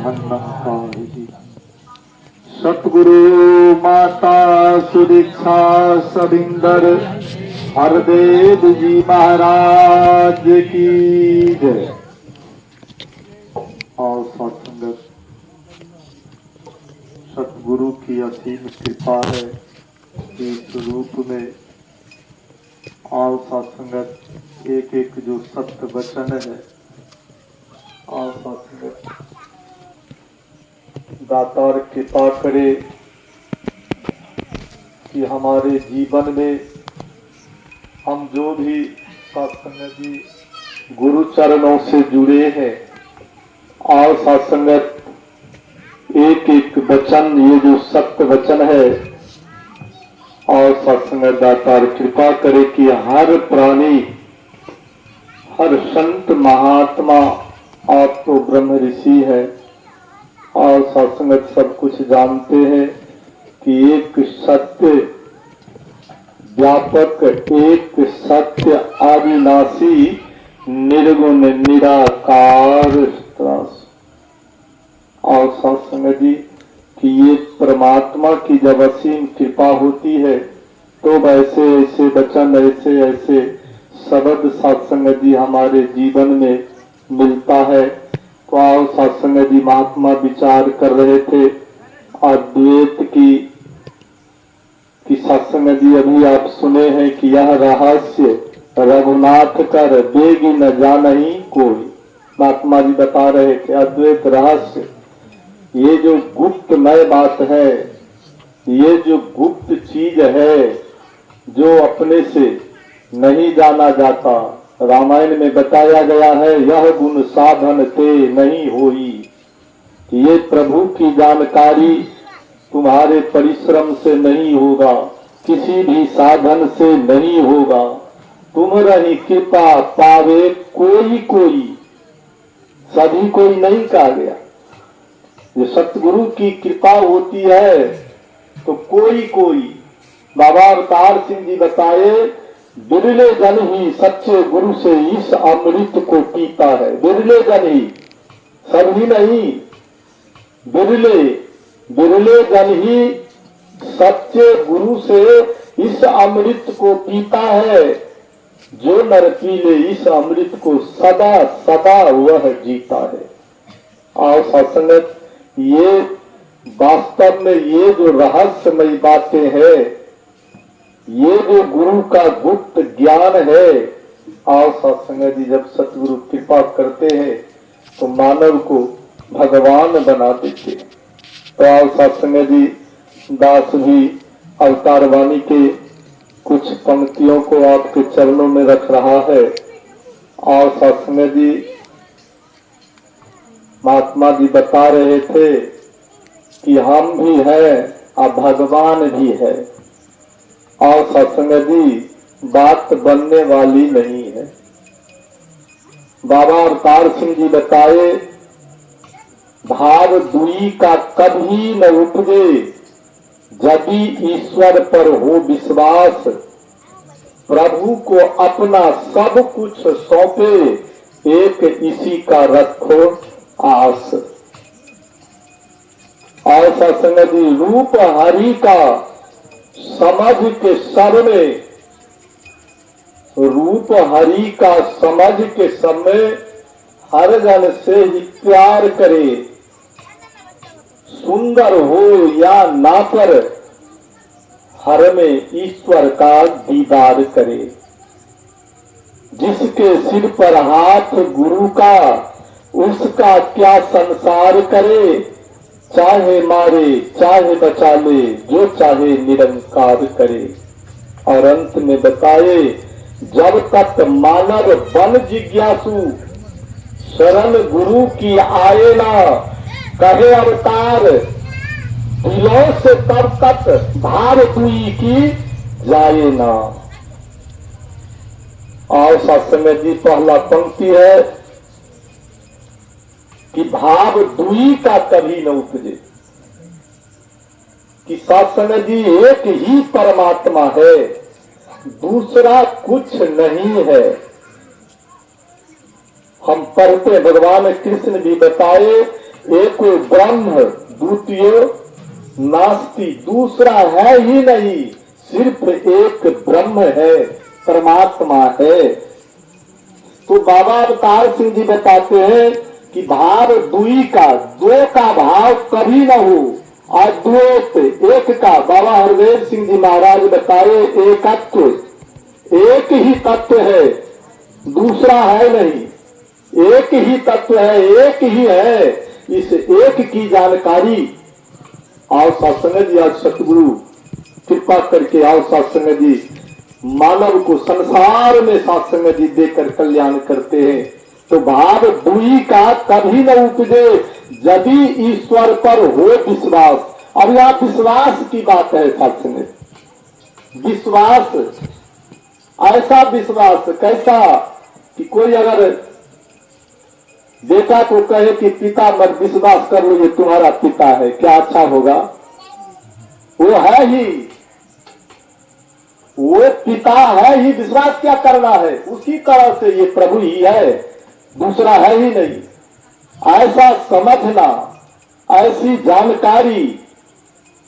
धन्यंकारी सतगुरु माता सुदीक्षा सविंदर हरदेव जी महाराज की जय। और सत्संगत सतगुरु की असीम कृपा है इस रूप में। और सत्संगत एक एक जो सत्य वचन है और सत्संगत दातार कृपा करे कि हमारे जीवन में हम जो भी सत्संगत जी गुरु चरणों से जुड़े हैं और सत्संगत एक एक वचन ये जो सत्य वचन है और सत्संगत दातार कृपा करे कि हर प्राणी हर संत महात्मा आप तो ब्रह्म ऋषि है और सत्संगत सब कुछ जानते हैं कि एक सत्य व्यापक एक सत्य अविनाशी निर्गुण निराकार और सत्संगत जी कि ये परमात्मा की जब असीम कृपा होती है तो वैसे ऐसे वचन ऐसे ऐसे शब्द सत्संगत जी हमारे जीवन में मिलता है। तो आओ सत्संगत जी महात्मा विचार कर रहे थे अद्वैत की सत्संगत जी अभी आप सुने हैं कि यह रहस्य रघुनाथ कर बेगी न जानही कोई। महात्मा जी बता रहे थे अद्वैत रहस्य ये जो गुप्तमय बात है ये जो गुप्त चीज है जो अपने से नहीं जाना जाता। रामायण में बताया गया है यह गुण साधन ते नहीं होई। ये प्रभु की जानकारी तुम्हारे परिश्रम से नहीं होगा किसी भी साधन से नहीं होगा। तुम रही कृपा पावे कोई कोई सभी कोई नहीं कहा गया। ये सतगुरु की कृपा होती है तो कोई कोई। बाबा अवतार सिंह जी बताए बिरले जन ही सच्चे गुरु से इस अमृत को पीता है। बिरले जन ही सभी नहीं बिरले बिरले जन ही सच्चे गुरु से इस अमृत को पीता है। जो नर पीले इस अमृत को सदा सदा वह जीता है। और सत्संगत ये वास्तव में ये जो रहस्यमयी बातें हैं ये जो गुरु का गुप्त ज्ञान है। और सत्संगत जी जब सतगुरु कृपा करते हैं तो मानव को भगवान बना देते हैं। तो आओ सत्संगत जी दास भी अवतार वाणी के कुछ पंक्तियों को आपके चरणों में रख रहा है। और सत्संगत जी महात्मा जी बता रहे थे कि हम भी हैं और भगवान भी है। और सत्संगत जी बात बनने वाली नहीं है। बाबा अवतार सिंह जी बताए भाव दुई का कभी न उपजे यदि ईश्वर पर हो विश्वास। प्रभु को अपना सब कुछ सौंपे एक इसी का रखो आस। और सत्संगत जी रूप हरि का समझ के सब में रूप हरि का समझ के समय हर जन से ही प्यार करे। सुंदर हो या ना पर हर में ईश्वर का दीदार करे। जिसके सिर पर हाथ गुरु का उसका क्या संसार करे। चाहे मारे चाहे बचा ले जो चाहे निरंकार करे। और अंत में बताए जब तक मानव बन जिज्ञासु शरण गुरु की आए ना कहे अवतार दिलों से तब तक भार दुई की जाए ना। और सत्संगत जी पहला पंक्ति है कि भाव दुई का कभी न उपजे। कि सत्संगत जी एक ही परमात्मा है दूसरा कुछ नहीं है। हम पढ़ते भगवान कृष्ण भी बताए एक ब्रह्म द्वितीय नास्ति, दूसरा है ही नहीं, सिर्फ एक ब्रह्म है, परमात्मा है। तो बाबा अवतार सिंह जी बताते हैं कि भाव दुई का, दो का भाव कभी न हो, अद्वैत एक का। बाबा हरदेव सिंह जी महाराज बताए एकत्व, एक ही तत्व है, दूसरा है नहीं, एक ही तत्व है, एक ही है। इस एक की जानकारी आओ सत्संग जी, आज सतगुरु कृपा करके आओ सत्संग जी, मानव को संसार में सत्संग जी देकर कल्याण करते हैं। तो भाव दुई का कभी न उपजे यदि ईश्वर पर हो विश्वास। अब यहाँ विश्वास की बात है सत्संग, विश्वास, ऐसा विश्वास कैसा कि कोई अगर बेटा को कहे कि पिता मत विश्वास कर लो ये तुम्हारा पिता है, क्या अच्छा होगा? वो है ही, वो पिता है ही, विश्वास क्या करना है? उसी तरह से ये प्रभु ही है, दूसरा है ही नहीं। ऐसा समझना, ऐसी जानकारी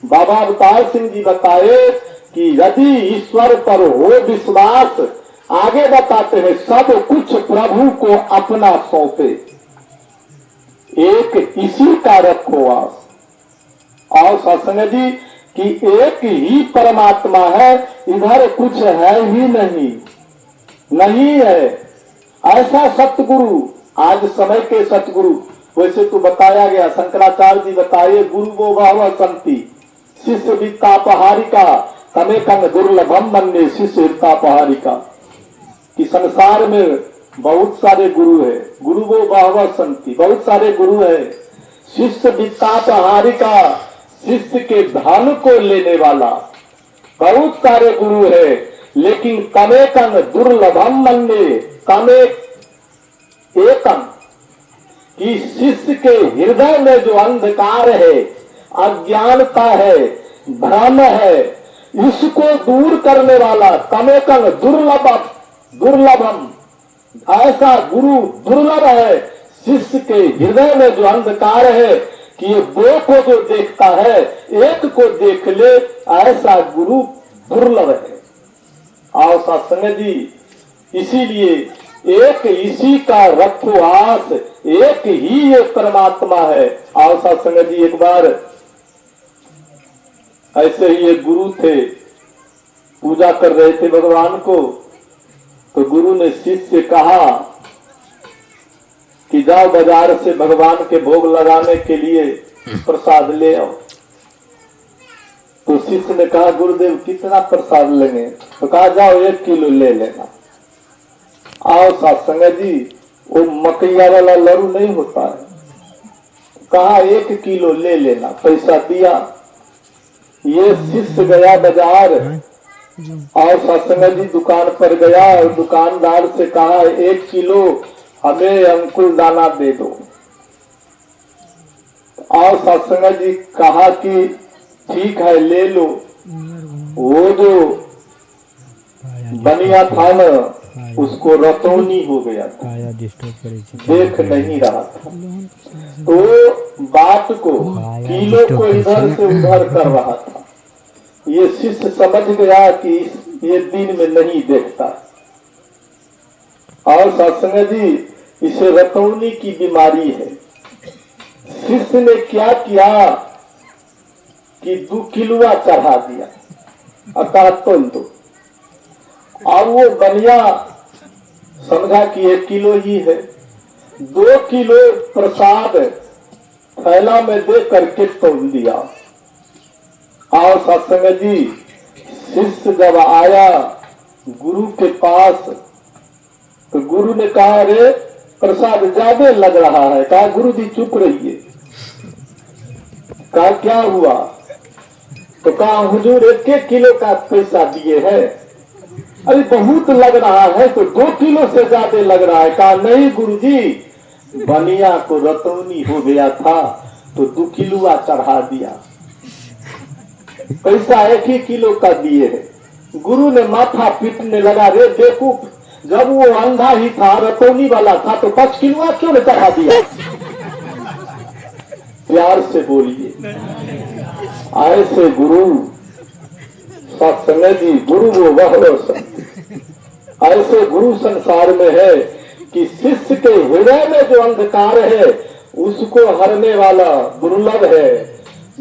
बाबा अवतार सिंह जी बताए कि यदि ईश्वर पर हो विश्वास, आगे बताते हैं सब कुछ प्रभु को अपना सौंपे, एक इसी का रखो आस। और सत्संग जी कि एक ही परमात्मा है, इधर कुछ है ही नहीं, नहीं है। ऐसा सतगुरु, आज समय के सतगुरु, वैसे तो बताया गया, शंकराचार्य जी बताए गुरु वो भाव संति शिष्य वित्तापहारिका तमेकंग दुर्लभम मन्ये शिष्य वित्तापहारिका। कि संसार में बहुत सारे गुरु है, गुरु वो भाव संति, बहुत सारे गुरु है। शिष्य वित्तापहारिका, शिष्य के धन को लेने वाला, बहुत सारे गुरु है, लेकिन तमेकंग दुर्लभम मन्ये, तमेक एकम, कि शिष्य के हृदय में जो अंधकार है, अज्ञानता है, भ्रम है, इसको दूर करने वाला तमेकंग दुर्लभम, दुर्लभम, ऐसा गुरु दुर्लभ है। शिष्य के हृदय में जो अंधकार है कि ये दो को जो देखता है, एक को देख ले, ऐसा गुरु दुर्लभ है। आओ सत्संग जी, इसीलिए एक इसी का रखो आस, एक ही ये परमात्मा है। आओ सत्संग जी, एक बार ऐसे ही एक गुरु थे, पूजा कर रहे थे भगवान को, तो गुरु ने शिष्य से कहा कि जाओ बाजार से भगवान के भोग लगाने के लिए प्रसाद ले आओ। तो शिष्य ने कहा गुरुदेव कितना प्रसाद लेंगे? तो कहा जाओ 1 किलो ले लेना। आओ सत्संग जी, वो मकैया वाला लड़ू नहीं होता है, कहा 1 किलो ले लेना, पैसा दिया। ये शिष्य गया बाजार और सत्संग जी दुकान पर गया और दुकानदार से कहा 1 किलो हमें अंकुर दाना दे दो। और सत्संग जी कहा कि ठीक है ले लो। वो जो बनिया था न, उसको रतौनी हो गया था, देख नहीं रहा था, तो बात को किलो को इधर से उधर कर रहा था। ये शिष्य समझ गया कि ये दिन में नहीं देखता। और सत्संग जी, इसे रतौनी की बीमारी है। शिष्य ने क्या किया कि 2 किलोआ चढ़ा दिया, अर्थात तोल दो। और वो बनिया समझा कि 1 किलो ही है। 2 किलो प्रसाद थैला में दे करके तोल दिया। और सत्संग जी, शिष्य जब आया गुरु के पास, तो गुरु ने कहा रे प्रसाद ज्यादा लग रहा है। कहा गुरु जी चुप रहिए। कहा क्या हुआ? तो कहा हुजूर 1 किलो का पैसा दिए है। अरे बहुत लग रहा है, तो 2 किलो से ज्यादा लग रहा है। कहा नहीं गुरुजी, बनिया को रतौनी हो गया था तो 2 किलोआ चढ़ा दिया, पैसा 1 ही किलो का दिए है। गुरु ने माथा पीटने लगा, रे बेवकूफ, जब वो अंधा ही था, रतौनी वाला था, तो 5 किलोआ क्यों ने चढ़ा दिया? प्यार से बोलिए। ऐसे गुरु सत्संग जी, गुरु वो वह संत। ऐसे गुरु संसार में है कि शिष्य के हृदय में जो अंधकार है उसको हरने वाला दुर्लभ है,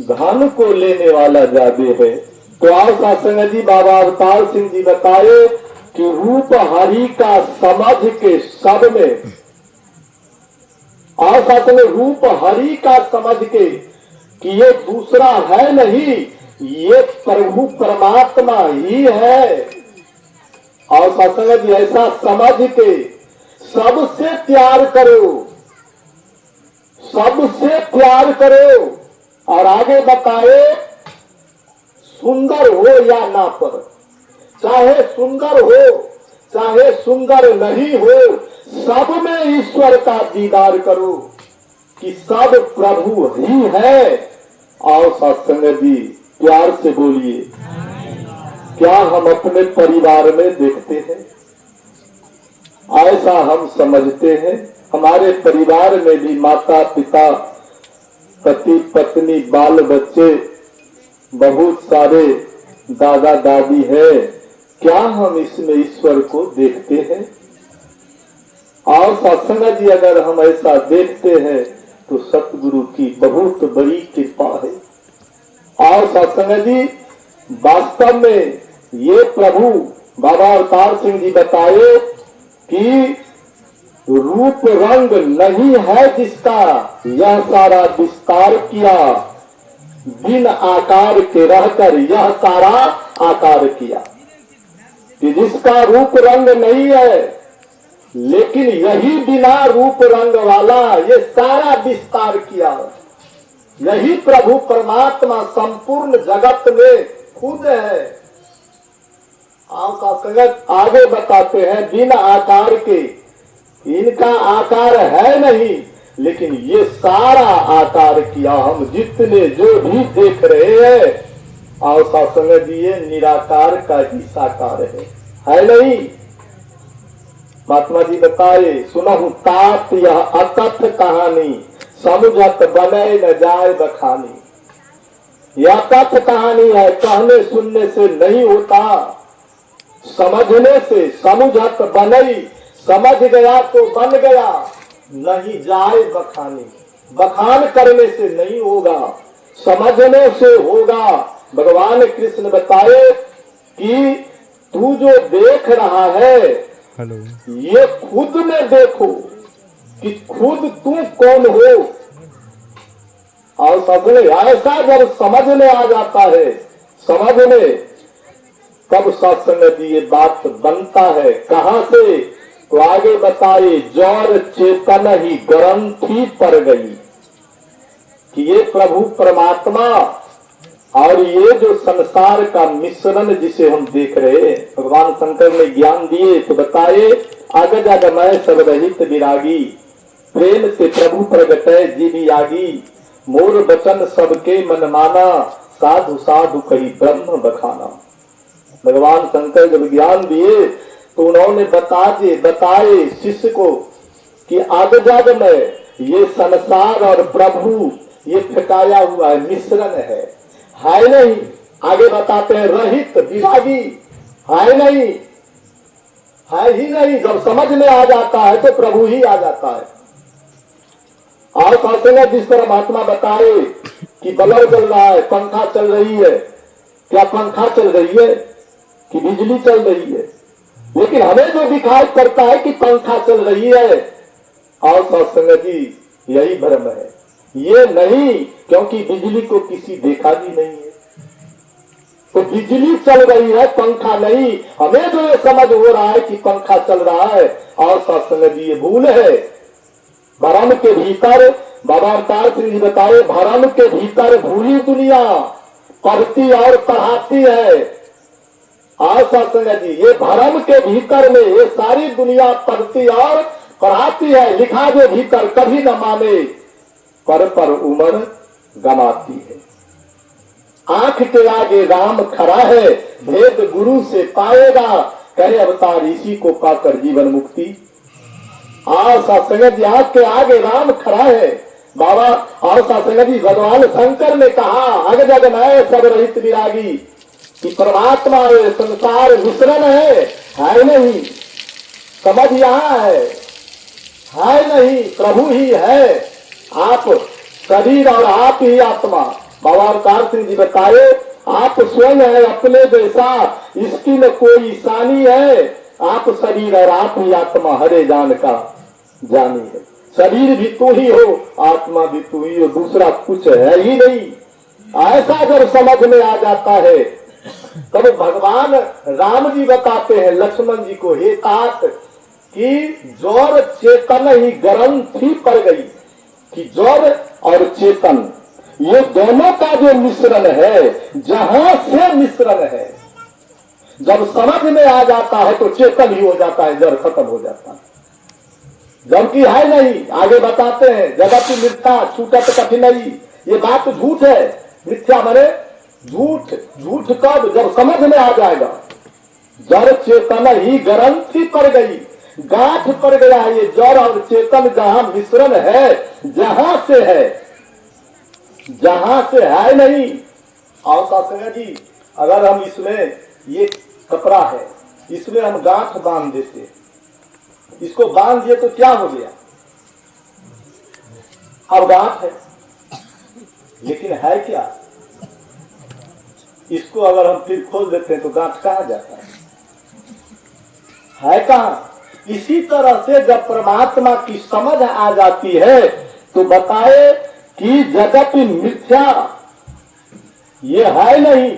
धन को लेने वाला जादे है। तो आज सत्संग जी बाबा अवतार सिंह जी बताए कि रूप हरि का समझ के सब में, और साथ में रूप हरि का समझ के कि ये दूसरा है नहीं, ये प्रभु परमात्मा ही है। और सत्संग जी ऐसा समझ के सबसे प्यार करो, सबसे प्यार करो। और आगे बताए सुंदर हो या ना पर, चाहे सुंदर हो चाहे सुंदर नहीं हो, सब में ईश्वर का दीदार करो कि सब प्रभु ही है। और सत्संग जी प्यार से बोलिए, क्या हम अपने परिवार में देखते हैं? ऐसा हम समझते हैं हमारे परिवार में भी माता पिता, पति पत्नी, बाल बच्चे, बहुत सारे दादा दादी है, क्या हम इसमें ईश्वर को देखते हैं? और सत्संग जी अगर हम ऐसा देखते हैं तो सतगुरु की बहुत बड़ी कृपा है। और सत्संग जी वास्तव में ये प्रभु बाबा अवतार सिंह जी बताए कि रूप रंग नहीं है जिसका, यह सारा विस्तार किया, बिन आकार के रहकर यह सारा आकार किया। कि जिसका रूप रंग नहीं है लेकिन यही बिना रूप रंग वाला ये सारा विस्तार किया, यही प्रभु परमात्मा संपूर्ण जगत में खुद है। आपका संगत आगे बताते हैं बिना आकार के, इनका आकार है नहीं लेकिन ये सारा आकार किया। हम जितने जो भी देख रहे हैं और सत्संग जी ये निराकार का ही साकार है नहीं। महात्मा जी बताए सुनहु तात यह अकथ कहानी, समुझत बने न जाए बखानी। यह कथ कहानी है, कहने सुनने से नहीं होता, समझने से। समुझत बनई, समझ गया तो बन गया, नहीं जाए बखानी। बखान करने से नहीं होगा, समझने से होगा। भगवान कृष्ण बताए कि तू जो देख रहा है ये खुद में देखो कि खुद तू कौन हो। और समझने ऐसा जब समझने आ जाता है, समझने तब सत्संग जी ये बात बनता है। कहां से? तो आगे बताए जौर चेतन ही ग्रंथि पर गई कि ये प्रभु परमात्मा और ये जो संसार का मिश्रण जिसे हम देख रहे हैं, भगवान शंकर ने ज्ञान दिए तो बताए आगज अगमय सब रहित विरागी, प्रेम से प्रभु प्रगटय जीवी आगी, मोर बचन सबके मन माना, साधु साधु कही ब्रह्म बखाना। भगवान शंकर जब ज्ञान दिए तो उन्होंने बताए शिष्य को कि आगजाग में ये संसार और प्रभु ये फेंकाया हुआ है, मिश्रण है नहीं। आगे बताते हैं रहित विरागी, है नहीं, है ही नहीं। जब समझ में आ जाता है तो प्रभु ही आ जाता है। और कहते जिस तरह महात्मा बताए कि बल्ब चल रहा है, पंखा चल रही है, क्या पंखा चल रही है कि बिजली चल रही है? लेकिन हमें जो दिखाई पड़ता है कि पंखा चल रही है। और सत्संग जी यही भ्रम है, ये नहीं, क्योंकि बिजली को किसी देखा भी नहीं है। तो बिजली चल रही है, पंखा नहीं। हमें जो ये समझ हो रहा है कि पंखा चल रहा है, और सत्संग जी ये भूल है। भरम के भीतर बाबा अवतार सिंह जी बताए भरम के भीतर भूली दुनिया पढ़ती और पढ़ाती है। और सत्संग जी ये भरम के भीतर में ये सारी दुनिया पढ़ती और पढ़ाती है। लिखा जो भीतर कभी न माने, पर उम्र गमाती है। आंख के आगे राम खड़ा है, भेद गुरु से पाएगा, करे अवतार इसी को पाकर जीवन मुक्ति। सत्संग जी आंख के आगे राम खड़ा है, बाबा और सत्संग जी भगवान शंकर ने कहा अग जग नए सब रहित विरागी कि परमात्मा ये संसार मिश्रण है नहीं, समझ यहाँ है नहीं, प्रभु ही है, आप शरीर और आप ही आत्मा। बाबा अवतार सिंह जी बताए आप स्वयं है अपने जैसा, इसकी न कोई शानी है, आप शरीर और आप ही आत्मा, हरे जान का जानी है। शरीर भी तू ही हो, आत्मा भी तू ही हो, दूसरा कुछ है ही नहीं। ऐसा जब समझ में आ जाता है तब भगवान राम जी बताते हैं लक्ष्मण जी को, हे तात कि जोर चेतन ही ग्रंथि पड़ गई, कि जोर और चेतन ये दोनों का जो मिश्रण है, जहां से मिश्रण है, जब समझ में आ जाता है तो चेतन ही हो जाता है, जड़ खत्म हो जाता है, जबकि है नहीं। आगे बताते हैं जगत की मिथ्या छूटत कठिनाई, ये बात झूठ है। मिथ्या माने झूठ, झूठ कब, जब समझ में आ जाएगा। जड़ चेतन ही ग्रंथि पड़ गई, गांठ पड़ गया है। ये जड़ और चेतन जहां मिश्रण है, जहां से है नहीं। और सत्संग जी अगर हम इसमें, ये कपड़ा है, इसमें हम गांठ बांध देते, इसको बांध दिए तो क्या हो गया, अब गांठ है, लेकिन है क्या, इसको अगर हम फिर खोल देते हैं तो गांठ कहां जाता है कहां। इसी तरह से जब परमात्मा की समझ आ जाती है तो बताए कि जगत मिथ्या ये है नहीं,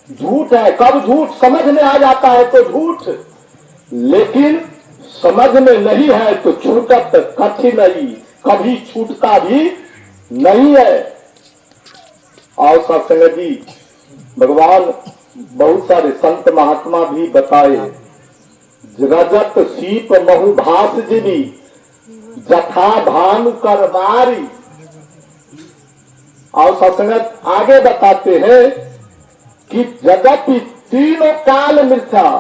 झूठ है। कब झूठ, समझ में आ जाता है तो झूठ, लेकिन समझ में नहीं है तो छूटत कठिन नहीं, कभी छूटता भी नहीं है। और सत्संग जी भगवान बहुत सारे संत महात्मा भी बताए, रजत सीप महु भास जिनी जथा भानु कर बारी। और सत्संग आगे बताते हैं कि जगत तीनों काल मिथ्या,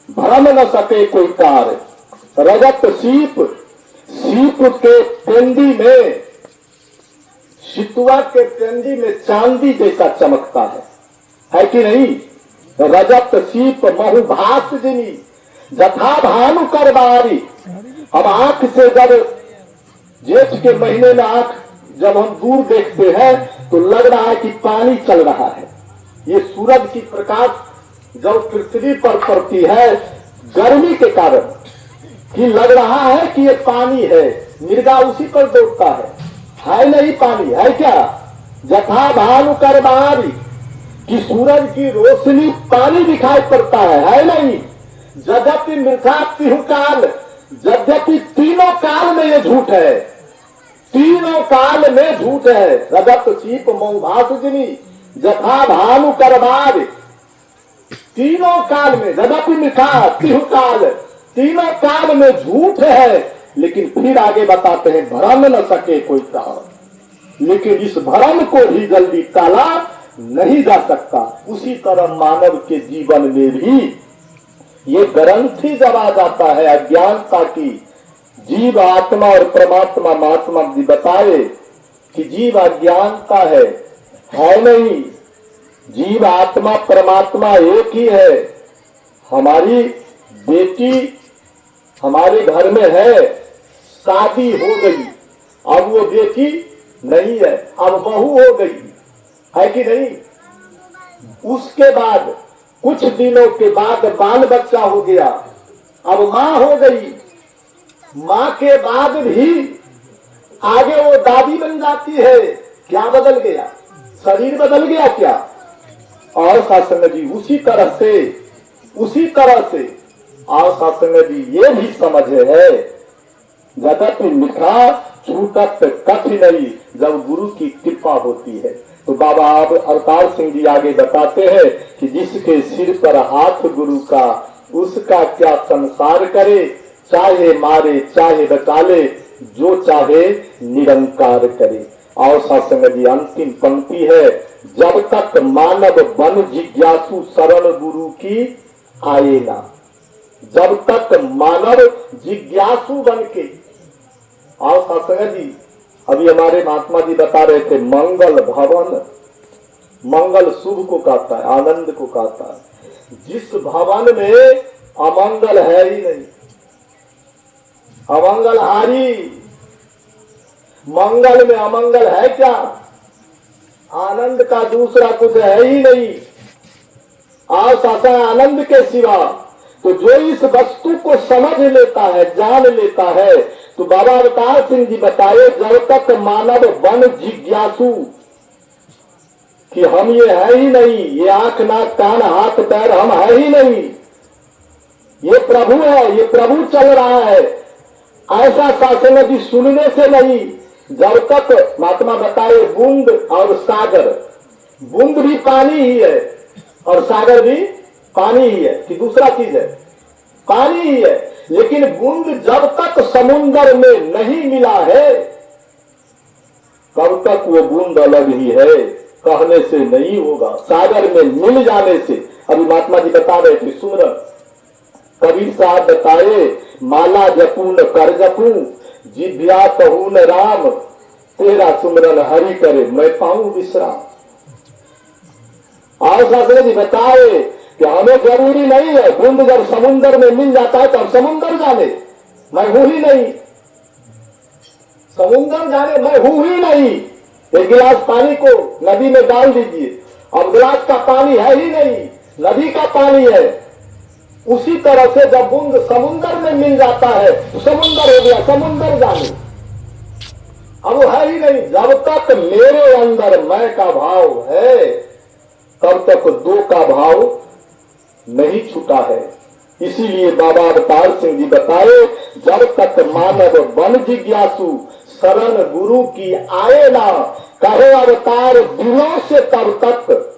भ्रम न सके कोई कार्य। रजत सीप, सीप के पेंदी में, सितुआ के पेंदी में चांदी जैसा चमकता है कि नहीं। रजत सीप महु भास जिनी जथा भानु कर बारी। अब आंख से जब जेठ के महीने में आंख जब हम दूर देखते हैं तो लग रहा है कि पानी चल रहा है। ये सूरज की प्रकाश जब पृथ्वी पर पड़ती है गर्मी के कारण, कि लग रहा है कि ये पानी है, मिर्गा उसी पर दौड़ता है नहीं पानी, है क्या। जथा भानु कर बारी, कि सूरज की रोशनी पानी दिखाई पड़ता है नहीं। यद्यपि मिथ्या तिहु काल, यद्यपि तीनों काल में ये झूठ है, तीनों काल में झूठ है। रजत सीप महु भास जिनी जथा भानु कर बारी, तीनों काल में, यद्यपि मिथ्या तिहु काल, तीनों काल में झूठ है। लेकिन फिर आगे बताते हैं भ्रम न सके कोई कारण, लेकिन इस भ्रम को भी जल्दी टाला नहीं जा सकता। उसी तरह मानव के जीवन में भी ये ग्रंथि जब आ जाता है अज्ञानता की, जीव आत्मा और परमात्मा, महात्मा जी बताए कि जीव अज्ञानता है नहीं, जीव आत्मा परमात्मा एक ही है। हमारी बेटी हमारे घर में है, शादी हो गई, अब वो बेटी नहीं है, अब बहू हो गई, है कि नहीं। उसके बाद कुछ दिनों के बाद बाल बच्चा हो गया, अब माँ हो गई, माँ के बाद भी आगे वो दादी बन जाती है। क्या बदल गया, शरीर बदल गया क्या। और सत्संग जी उसी तरह से और सत्संग जी ये भी समझ है, जगत मिथ्या छूटत कठिनाई, जब गुरु की कृपा होती है। तो बाबा अवतार सिंह जी आगे बताते हैं कि जिसके सिर पर हाथ गुरु का, उसका क्या संसार करे, चाहे मारे चाहे बचाले, जो चाहे निरंकार करे। और सत्संग जी अंतिम पंक्ति है, जब तक मानव बन जिज्ञासु शरण गुरु की आए ना। जब तक मानव जिज्ञासु बन के, और सत्संग जी अभी हमारे महात्मा जी बता रहे थे मंगल भवन, मंगल शुभ को कहता है, आनंद को कहता है। जिस भवन में अमंगल है ही नहीं, अमंगल हारी, मंगल में अमंगल है क्या? आनंद का दूसरा कुछ है ही नहीं, आशा आनंद के सिवा। तो जो इस वस्तु को समझ लेता है, जान लेता है, तो बाबा अवतार सिंह जी बताए, जब तक मानव बन जिज्ञासु कि हम ये है ही नहीं, ये आंख नाक कान हाथ पैर हम है ही नहीं, ये प्रभु है, ये प्रभु चल रहा है, ऐसा शासन यदि सुनने से नहीं, जब तक महात्मा बताए बूंद और सागर, बूंद भी पानी ही है और सागर भी पानी ही है कि दूसरा चीज है, पानी ही है। लेकिन बूंद जब तक समुन्द्र में नहीं मिला है तब तक वो बूंद अलग ही है, कहने से नहीं होगा। सागर में मिल जाने से, अभी महात्मा जी बता रहे थे सुमरन, कबीर साहब बताए, माला जपून कर जपू जिभ्या कहून राम, तेरा सुमरन हरि करे मैं पाऊं विश्राम। और शास्त्री जी बताए कि हमें जरूरी नहीं है, बूंद जब समुन्द्र में मिल जाता है तब समुन्द्र जाने, मैं हूं ही नहीं, समुन्द्र जाने मैं हूं ही नहीं। एक गिलास पानी को नदी में डाल दीजिए, अब गिलास का पानी है ही नहीं, नदी का पानी है। उसी तरह से जब बूंद समुन्द्र में मिल जाता है तो समुन्द्र हो गया, समुन्द्र जाने, अब वो है ही नहीं। जब तक मेरे अंदर मैं का भाव है तब तक दो का भाव नहीं छूटा है। इसीलिए बाबा अवतार सिंह जी बताए, जब तक मानव बन जिज्ञासु शरण गुरु की आए ना, कहे अवतार दिलों से तब तक,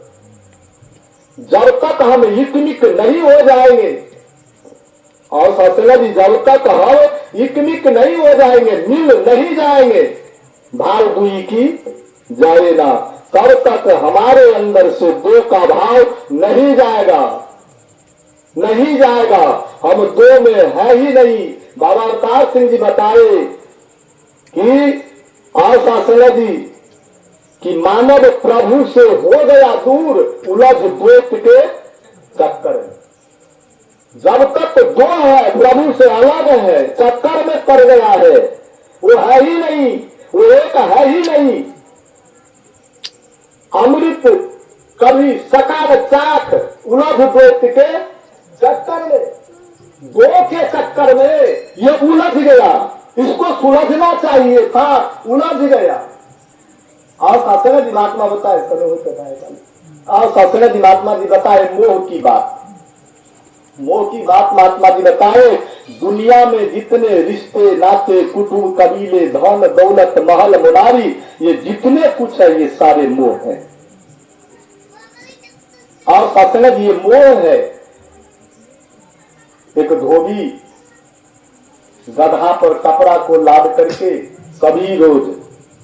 जब तक हम इकमिक नहीं हो जाएंगे, और ससला जी जब तक हम इकमिक नहीं हो जाएंगे, मिल नहीं जाएंगे, भाव दुई की जाए ना, तब तक हमारे अंदर से दो का भाव नहीं जाएगा, नहीं जाएगा। हम दो में है ही नहीं। बाबा अवतार सिंह जी बताए कि आशा सला जी कि मानव प्रभु से हो गया दूर, उलझ द्वैत के चक्कर में। जब तक दो है, प्रभु से अलग है, चक्कर में पड़ गया है, वो है ही नहीं, वो एक है ही नहीं। अमृत कभी सकार चाक, उलझ द्वैत के चक्कर में, दो के चक्कर में ये उलझ गया, इसको सुलझना चाहिए था, उलझ गया। और शास्त्र जी महात्मा बताए, और शास्त्र जी महात्मा जी बताए मोह की बात, मोह की बात महात्मा जी बताए, दुनिया में जितने रिश्ते नाते कुटुंब कबीले धन दौलत महल मुनारी, ये जितने कुछ है ये सारे मोह हैं। और शास्त्र जी ये मोह है। एक धोबी गधा पर कपड़ा को लाद करके कभी रोज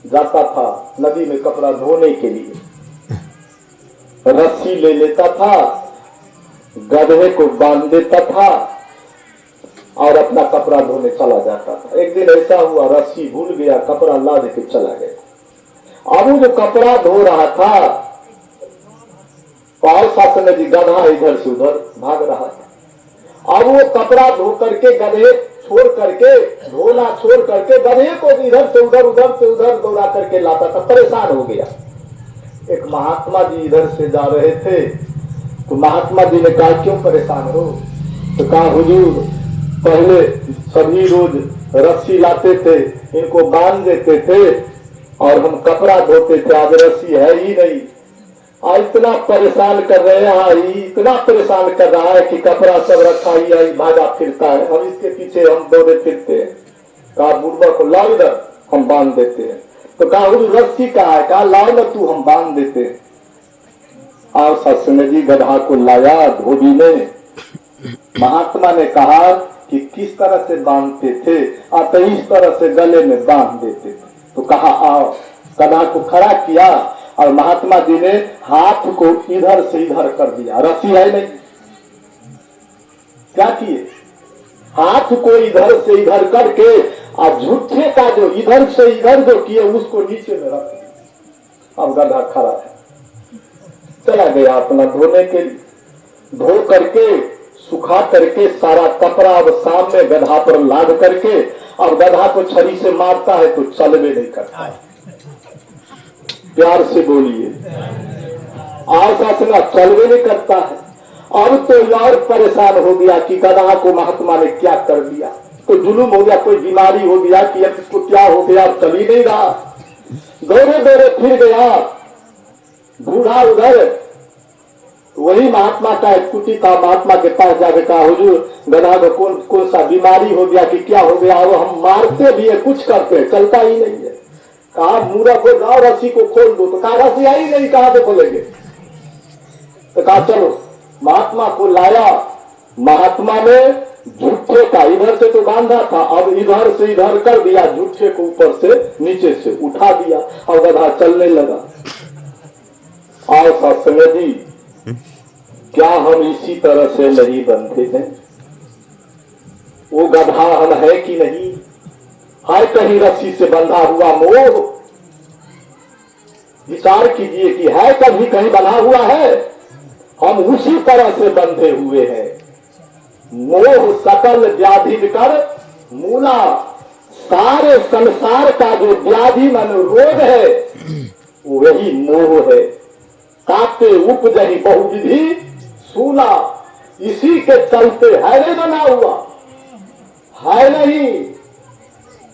जाता था नदी में कपड़ा धोने के लिए, रस्सी ले लेता था, गधे को बांध देता था और अपना कपड़ा धोने चला जाता था। एक दिन ऐसा हुआ, रस्सी भूल गया, कपड़ा लाद के चला गया। अब वो जो कपड़ा धो रहा था, और शासन जी गधा इधर से उधर भाग रहा था। अब वो कपड़ा धो करके गधे छोड़ करके, धोना छोड़ करके गधे को इधर से उधर दौड़ा करके लाता था, परेशान हो गया। एक महात्मा जी इधर से जा रहे थे, तो महात्मा जी ने कहा क्यों परेशान हो? तो कहा हुजूर, पहले सभी रोज रस्सी लाते थे, इनको बांध देते थे और हम कपड़ा धोते थे, आज रस्सी है ही नहीं, और इतना परेशान कर रहे हैं, इतना परेशान कर रहा है कि कपड़ा सब रखा ही भागा फिरता है, हम इसके पीछे हम दौड़े फिरते हैं। कहा बुढ़वा को लाओ इधर, हम बांध देते हैं। तो कहा रस्सी कहा है? कहा लाओ ना तू, हम बांध देते हैं। और सत्संग जी गधा को लाया धोबी ने। महात्मा ने कहा कि किस तरह से बांधते थे? तो इस तरह से गले में बांध देते थे। तो कहा आओ, गधा को खड़ा किया और महात्मा जी ने हाथ को इधर से इधर कर दिया, रस्सी है नहीं, क्या किए? हाथ को इधर से इधर करके और झूठे का जो इधर से इधर जो किए उसको नीचे में रख दिया। अब गधा खड़ा है, चला गया अपना धोने के लिए, धो करके सुखा करके सारा कपड़ा अब सामने गधा पर लाद करके और गधा को छड़ी से मारता है तो चलवे नहीं करता। प्यार से बोलिए, आशा चलवे नहीं करता है। अब तो और परेशान हो गया कि गधा को महात्मा ने क्या कर दिया, कोई जुलूम हो गया, कोई बीमारी हो गया कि अब इसको क्या हो गया, चल ही नहीं रहा। दौड़े दौड़े फिर गया बूढ़ा उधर, वही महात्मा का स्कूटी था, महात्मा के पास जाके कहा हुजूर गधा को कौन सा बीमारी हो गया कि क्या हो गया, वो हम मारते भी है कुछ करते चलता ही नहीं है। कहा मूर्ख को जाओ रस्सी को खोल दो, तो कहा रस्सी आई नहीं, कहां से खोलेंगे। तो कहा चलो महात्मा को लाया, महात्मा ने झूठे का इधर से तो बांधा था, अब इधर से इधर कर दिया, झूठे को ऊपर से नीचे से उठा दिया और गधा चलने लगा। आओ सत्संग जी, क्या हम इसी तरह से नहीं बनते हैं? वो गधा हम है कि नहीं? है कहीं रस्सी से बंधा हुआ मोह? विचार कीजिए कि है कभी कहीं बंधा हुआ है? हम उसी तरह से बंधे हुए हैं। मोह सकल व्याधि कर मूला, सारे संसार का जो व्याधि मन रोग है वही मोह है। ताते उपजही बहुविधि सूला, इसी के चलते है नहीं बना हुआ है नहीं।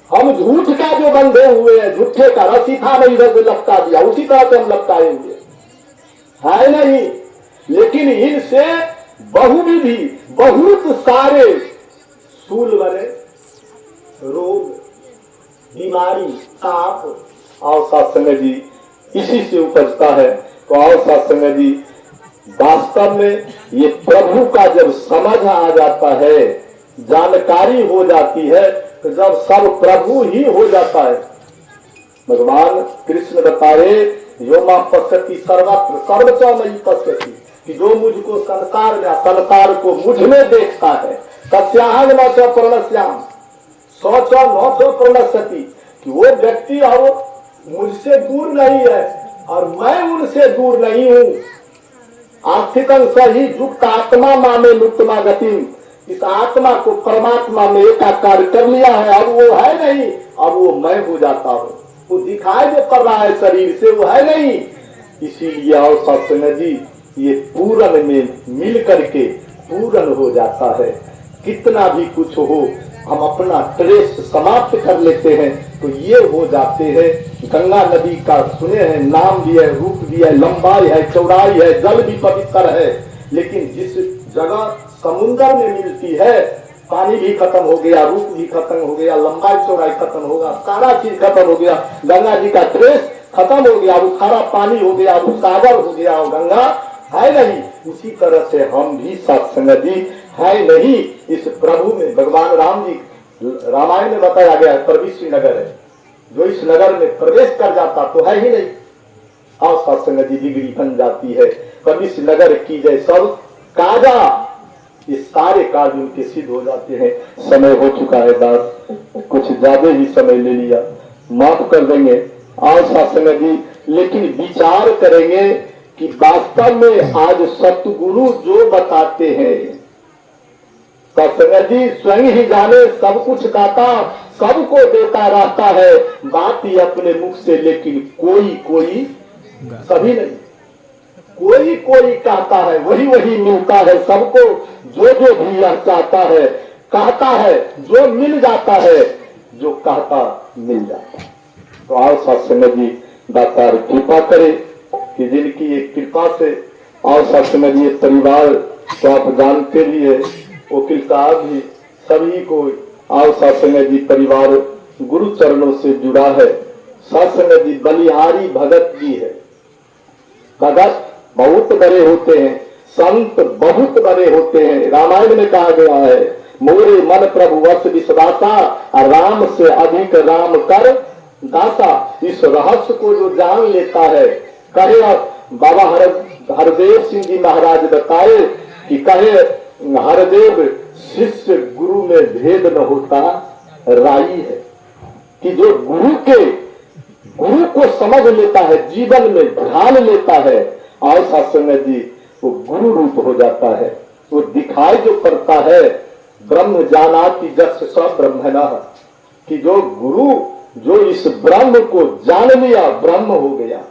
हम झूठ का जो बंधे हुए हैं, झूठे का रस्सी था नहीं इधर से लपटा दिया, उसी तरह से हम लपटाए हुए है नहीं। लेकिन इनसे बहुविधि बहुत सारे सूल बने रोग बीमारी ताप और सत्संग जी इसी से उपजता है। तो और सत्संग जी वास्तव में ये प्रभु का जब समझ आ जाता है, जानकारी हो जाती है, तो जब सब प्रभु ही हो जाता है। भगवान कृष्ण बताए यो मां पश्यति सर्वत्र सर्वत्र मयि पश्यति, कि जो मुझको संसार को मुझ में देखता है, तस्याहं न च प्रणश्याम सौ च न च प्रणश्यति, कि वो व्यक्ति और मुझसे दूर नहीं है और मैं उनसे दूर नहीं हूँ। आस्थिकं सही युक्त आत्मा मामे मुक्तमा गति, इस आत्मा को परमात्मा में एकाकार कर लिया है, अब वो है नहीं, अब वो मैं हो जाता हूँ। वो दिखाई जो कर रहा है शरीर से वो है नहीं। इसीलिए और सत्संग जी ये पूर्ण में मिल करके पूर्ण हो जाता है। कितना भी कुछ हो हम अपना ट्रेस समाप्त कर लेते हैं तो ये हो जाते हैं। गंगा नदी का सुने हैं, नाम भी है, रूप भी है, लंबाई है, चौड़ाई है, जल भी पवित्र है, लेकिन जिस जगह समुद्र में मिलती है पानी भी खत्म हो गया, रूप भी खत्म हो गया, लंबाई चौड़ाई खत्म होगा, सारा चीज खत्म हो गया, गंगा जी का ट्रेस खत्म हो गया, वो खारा पानी हो गया, वो सागर हो गया, वो गंगा है नहीं। उसी तरह से हम भी सत्संग जी है नहीं इस प्रभु में। भगवान राम जी रामायण में बताया गया है प्रवेश नगर है, जो इस नगर में प्रवेश कर जाता तो है ही नहीं, और सत्संग जी बिगड़ी बन जाती है। प्रवेश नगर की जय सब काजा, ये सारे कार्य उनके सिद्ध हो जाते हैं। समय हो चुका है दास, कुछ ज्यादा ही समय ले लिया, माफ कर देंगे। और सत्संग जी लेकिन विचार करेंगे कि वास्तव में आज सतगुरु जो बताते हैं, सत्संग जी स्वयं ही जाने सब कुछ दाता सबको देता रहता है, बात ही अपने मुख से, लेकिन कोई सभी नहीं, कोई कहता है वही मिलता है सबको, जो भी यह चाहता है कहता है, जो मिल जाता है, जो कहता मिल जाता है। तो आओ सत्संग जी दातार कृपा करे कि जिनकी एक कृपा से, और सत्संग जी परिवार तो आप जानते ही है, वकील साहब भी सभी को, और सत्संग जी परिवार गुरु चरणों से जुड़ा है। सत्संग जी बलिहारी भगत जी है। भगत बहुत बड़े होते हैं, संत बहुत बड़े होते हैं। रामायण में कहा गया है मोरे मन प्रभु वश विश्वासा, राम से अधिक राम कर दासा। इस रहस्य को जो जान लेता है, कहे बाबा हरदेव सिंह जी महाराज बताए कि कहे हरदेव शिष्य गुरु में भेद न होता राई है। कि जो गुरु को समझ लेता है, जीवन में ध्यान लेता है, और सत्संग जी वो गुरु रूप हो जाता है। वो दिखाई जो पड़ता है, ब्रह्म जानाति जस्य स ब्रह्मणः, कि जो गुरु जो इस ब्रह्म को जान लिया, ब्रह्म हो गया।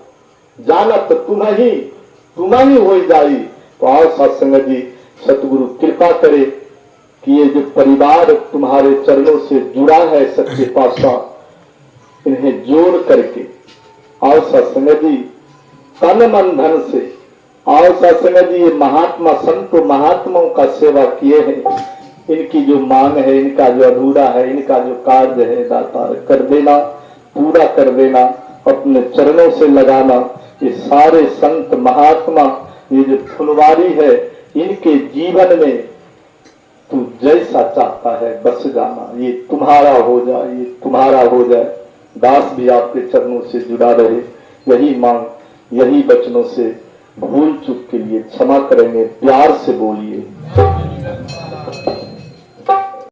जानत तुम ही हो जाई। तो आओ सत्संग जी, सतगुरु कृपा करे कि ये जो परिवार तुम्हारे चरणों से जुड़ा है सच्चे पातशाह, इन्हें जोड़ करके आओ सत्संग जी तन मन धन से, आओ सत्संग जी ये महात्मा संतों महात्माओं का सेवा किए हैं, इनकी जो मांग है, इनका जो अधूरा है, इनका जो कार्य है, दाता कर देना, पूरा कर देना, अपने चरणों से लगाना। ये सारे संत महात्मा, ये जो फुलवारी है, इनके जीवन में तू जैसा चाहता है बस जाना, ये तुम्हारा हो जाए, ये तुम्हारा हो जाए। दास भी आपके चरणों से जुड़ा रहे, यही मांग, यही वचनों से भूल चूक के लिए क्षमा करेंगे, प्यार से बोलिए।